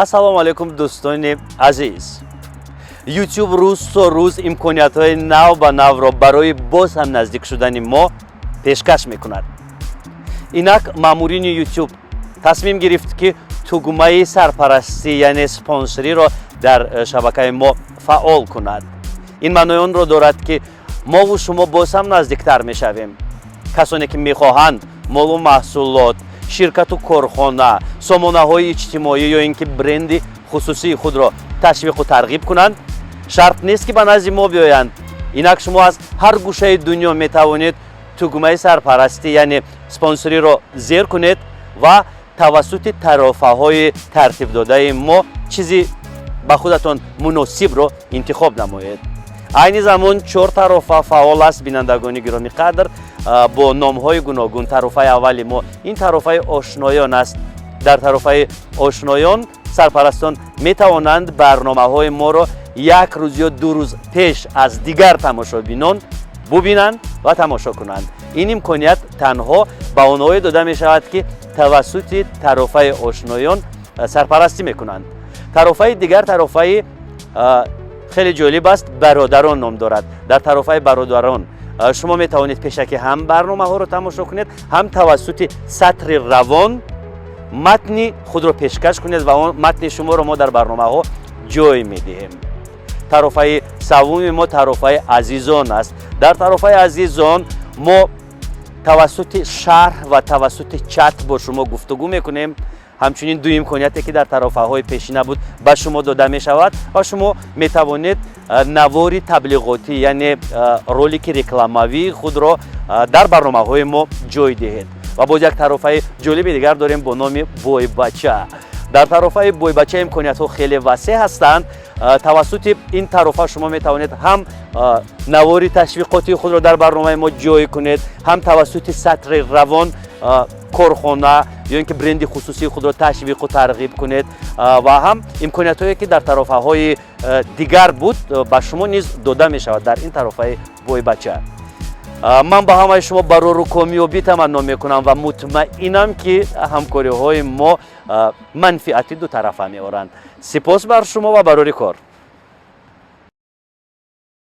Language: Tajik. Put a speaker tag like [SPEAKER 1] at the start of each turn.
[SPEAKER 1] ассалому алайкум дӯстони азиз. YouTube рӯз то рӯз имкониятҳои нав ба навро барои боз ҳам наздик шудани мо пешкаш мекунад. Инак маъмурини YouTube тасмим гирифт ки тугмаи сарпарастӣ яъне спонсориро дар шабакаи мо фаъол кунад. ин маънои онро дорад ки мову шумо боз ҳам наздиктар мешавем. касоне ки мехоҳанд молу маҳсулот, ширкату корхона, сомонаҳои иҷтимоӣ ё ин ки бренди хусусии худро ташвиқу тарғиб кунанд, шарт нест ки ба назди мо биёянд. инак шумо аз ҳар гӯшаи дунё метавонед тугмаи сарпарастӣ яъне спонсориро зер кунед ва тавассути тарофаҳои тартибдодаи мо чизи ба худатон муносибро интихоб намоед. айни замон 4 тарофа фаъол аст. бинандагони гироми қадр, бо номҳои гуногун. тарофаи аввали мо ин тарофаи ошноён аст. дар тарофаи ошноён сарпарастон метавонанд барномаҳои моро як рӯз ё 2 рӯз пеш аз дигар тамошобинон бубинанд ва тамошо кунанд. ин имконият танҳо ба онҳое дода мешавад ки тавассути тарофаи ошноён сарпарастӣ мекунанд. тарофаи дигар, тарофаи хеле ҷолиб аст, бародарон ном дорад. дар тарофаи бародарон шумо метавонед пешаки ҳам барномаҳоро тамошо кунед, ҳам тавассути сатри равон матни худро пешкаш кунед ва он матни шуморо мо дар барномаҳо ҷой медиҳем. тарофаи саввуми мо тарофаи азизон аст. дар тарофаи азизон мо тавассути шарҳ ва тавассути чат бо шумо гуфтугӯ мекунем. ҳамчунин ду имконияте ки дар тарофаҳои пешина буд ба шумо дода мешавад ва шумо метавонед навори таблиғотӣ яъне ролики рекламавии худро дар барномаҳои мо ҷой диҳед. ва боз як тарофаи ҷолиби дигар дорем бо номи бойбача. дар тарофаи бойбача имкониятҳо хеле васеъ ҳастанд. тавассути ин тарофа шумо метавонед ҳам навори ташвиқотии худро дар барномаи мо ҷой кунед, ҳам тавассути сатри равон корхона ё ин ки бренди хусусии худро ташвиқу тарғиб кунед ва ҳам имкониятҳое ки дар тарофаҳои дигар буд ба шумо низ дода мешавад дар ин тарофаи бойбача. ман ба ҳамаи шумо барору комёбӣ таманно мекунам ва мутмаинам ки ҳамкориҳои мо манфиати ду тарафа меоранд. сипос бар шумо ва барори кор.